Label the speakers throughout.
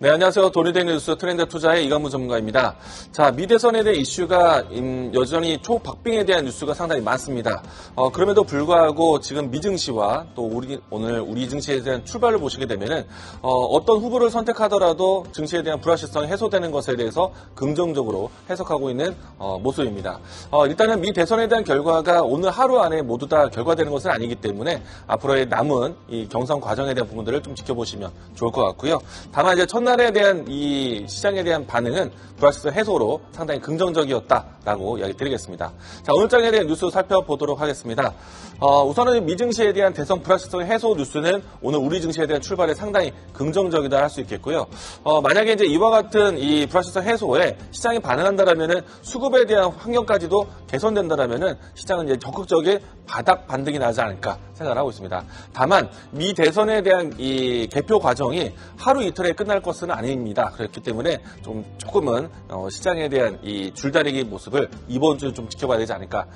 Speaker 1: 네, 안녕하세요. 돈이 되는 뉴스 트렌드 투자의 이관무 전문가입니다. 자, 미대선에 대한 이슈가 여전히 초박빙에 대한 뉴스가 상당히 많습니다. 그럼에도 불구하고 지금 미증시와 또 오늘 우리 증시에 대한 출발을 보시게 되면은 어떤 후보를 선택하더라도 증시에 대한 불확실성이 해소되는 것에 대해서 긍정적으로 해석하고 있는 모습입니다. 일단은 미 대선에 대한 결과가 오늘 하루 안에 모두 다 결과되는 것은 아니기 때문에 앞으로의 남은 이 경선 과정에 대한 부분들을 좀 지켜보시면 좋을 것 같고요. 다만 이제 첫날에 대한 이 시장에 대한 반응은 불확실성 해소로 상당히 긍정적이었다라고 이야기 드리겠습니다. 자, 오늘 장에 대한 뉴스 살펴보도록 하겠습니다. 우선은 미증시에 대한 대선 불확실성 해소 뉴스는 오늘 우리 증시에 대한 출발에 상당히 긍정적이다 할 수 있겠고요. 만약에 이제 이와 같은 이 불확실성 해소에 시장이 반응한다라면은 수급에 대한 환경까지도 개선된다라면은 시장은 이제 적극적인 바닥 반등이 나지 않을까 생각을 하고 있습니다. 다만 미 대선에 대한 이 개표 과정이 하루 이틀에 끝날 것은 아닙니다. 그렇기 때문에 조금은 시장에 대한 이 줄다리기 모습을 이번 주 좀 지켜봐야 되지 않을까.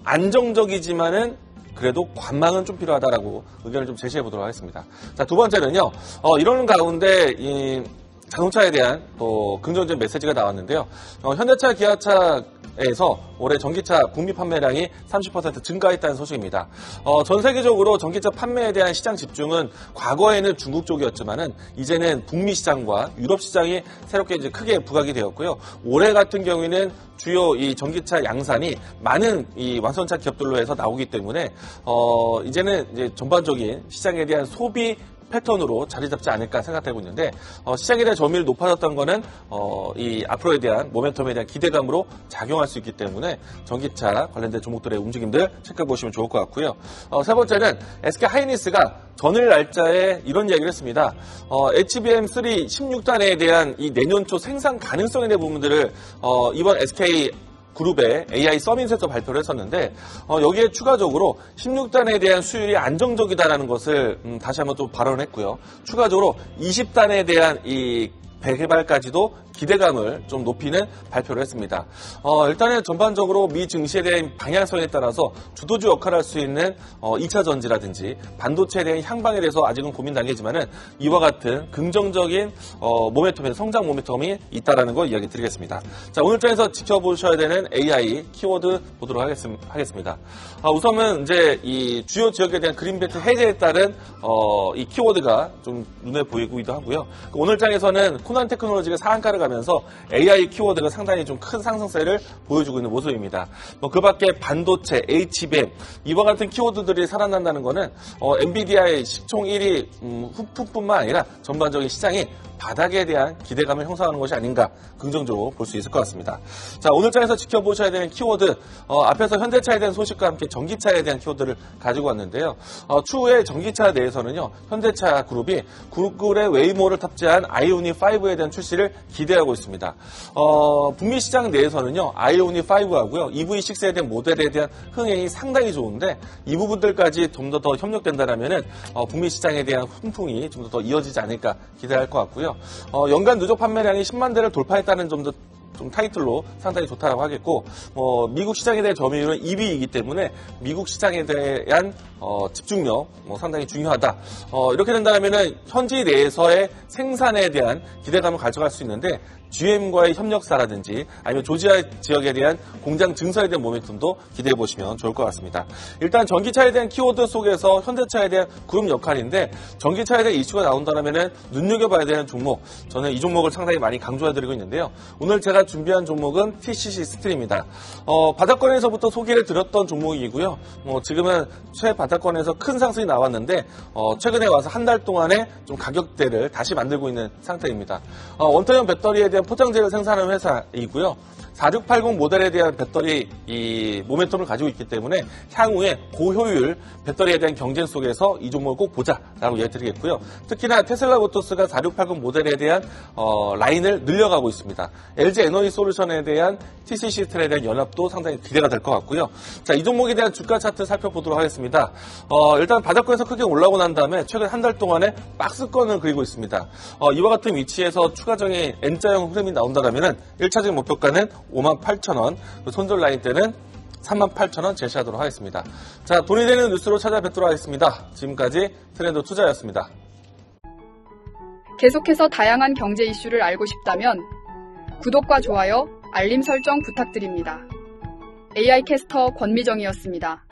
Speaker 1: 안정적이지만은 그래도 관망은 좀 필요하다라고 의견을 좀 제시해 보도록 하겠습니다. 자, 두 번째는요. 이러는 가운데 이 자동차에 대한 또 긍정적인 메시지가 나왔는데요. 현대차, 기아차에서 올해 전기차 국내 판매량이 30% 증가했다는 소식입니다. 전 세계적으로 전기차 판매에 대한 시장 집중은 과거에는 중국 쪽이었지만은 이제는 북미 시장과 유럽 시장이 새롭게 이제 크게 부각이 되었고요. 올해 같은 경우에는 주요 이 전기차 양산이 많은 이 완성차 기업들로 해서 나오기 때문에 이제는 이제 전반적인 시장에 대한 소비 패턴으로 자리 잡지 않을까 생각하고 있는데 시장에 대한 점유율이 높아졌던 거는 이 앞으로에 대한 모멘텀에 대한 기대감으로 작용할 수 있기 때문에 전기차 관련된 종목들의 움직임들 체크해 보시면 좋을 것 같고요. 세 번째는 SK 하이닉스가 전일 날짜에 이런 이야기를 했습니다. HBM3 16단에 대한 이 내년 초 생산 가능성에 대한 부분들을 이번 SK 그룹의 AI 서밋에서 발표를 했었는데 여기에 추가적으로 16단에 대한 수율이 안정적이다라는 것을 다시 한번 또 발언했고요. 추가적으로 20단에 대한 이 재개발까지도 기대감을 좀 높이는 발표를 했습니다. 일단은 전반적으로 미 증시에 대한 방향성에 따라서 주도주 역할을 할 수 있는 2차 전지라든지 반도체에 대한 향방에 대해서 아직은 고민 단계지만은 이와 같은 긍정적인 모멘텀의 성장 모멘텀이 있다라는 걸 이야기 드리겠습니다. 자, 오늘 장에서 지켜보셔야 되는 AI 키워드 보도록 하겠습니다. 우선은 이제 이 주요 지역에 대한 그린벨트 해제에 따른 이 키워드가 좀 눈에 보이기도 하고요. 오늘 장에서는 코난 테크놀로지가 상한가를 가면서 AI 키워드가 상당히 좀 큰 상승세를 보여주고 있는 모습입니다. 그 밖에 반도체, HBM 이와 같은 키워드들이 살아난다는 것은 엔비디아의 시총 1위 후풍뿐만 아니라 전반적인 시장이 바닥에 대한 기대감을 형성하는 것이 아닌가 긍정적으로 볼 수 있을 것 같습니다. 자, 오늘 장에서 지켜보셔야 되는 키워드 앞에서 현대차에 대한 소식과 함께 전기차에 대한 키워드를 가지고 왔는데요. 추후에 전기차 내에서는요. 현대차 그룹이 구글의 웨이모를 탑재한 아이오닉 5에 대한 출시를 기대하고 있습니다. 북미 시장 내에서는요. 아이오닉 5하고요. EV6에 대한 모델에 대한 흥행이 상당히 좋은데 이 부분들까지 좀 더 협력된다라면은 북미 시장에 대한 훈풍이 좀 더 이어지지 않을까 기대할 것 같고요. 연간 누적 판매량이 10만 대를 돌파했다는 점도 좀 타이틀로 상당히 좋다고 하겠고 미국 시장에 대한 점유율은 2위이기 때문에 미국 시장에 대한 집중력 상당히 중요하다. 이렇게 된다면 현지 내에서의 생산에 대한 기대감을 가져갈 수 있는데 GM과의 협력사라든지 아니면 조지아 지역에 대한 공장 증설에 대한 모멘텀도 기대해 보시면 좋을 것 같습니다. 일단 전기차에 대한 키워드 속에서 현대차에 대한 그룹 역할인데 전기차에 대한 이슈가 나온다면 눈여겨봐야 되는 종목, 저는 이 종목을 상당히 많이 강조해드리고 있는데요. 오늘 제가 준비한 종목은 TCC 스틸입니다. 바닥권에서부터 소개를 드렸던 종목이고요. 지금은 최바닥권에서 큰 상승이 나왔는데 최근에 와서 한 달 동안에 좀 가격대를 다시 만들고 있는 상태입니다. 원터형 배터리에 대한 포장재를 생산하는 회사이고요. 4680 모델에 대한 배터리 이 모멘텀을 가지고 있기 때문에 향후에 고효율 배터리에 대한 경쟁 속에서 이 종목을 꼭 보자라고 이야기드리겠고요. 특히나 테슬라 모터스가 4680 모델에 대한 라인을 늘려가고 있습니다. LG 에너지 솔루션에 대한 TCC 스틸에 대한 연합도 상당히 기대가 될 것 같고요. 자, 이 종목에 대한 주가 차트 살펴보도록 하겠습니다. 일단 바닥권에서 크게 올라오고 난 다음에 최근 한 달 동안에 박스권을 그리고 있습니다. 이와 같은 위치에서 추가적인 N자형 흐름이 나온다면 1차적인 목표가는 58,000원, 손절 라인 때는 38,000원 제시하도록 하겠습니다. 자, 돈이 되는 뉴스로 찾아뵙도록 하겠습니다. 지금까지 트렌드 투자였습니다.
Speaker 2: 계속해서 다양한 경제 이슈를 알고 싶다면 구독과 좋아요, 알림 설정 부탁드립니다. AI 캐스터 권미정이었습니다.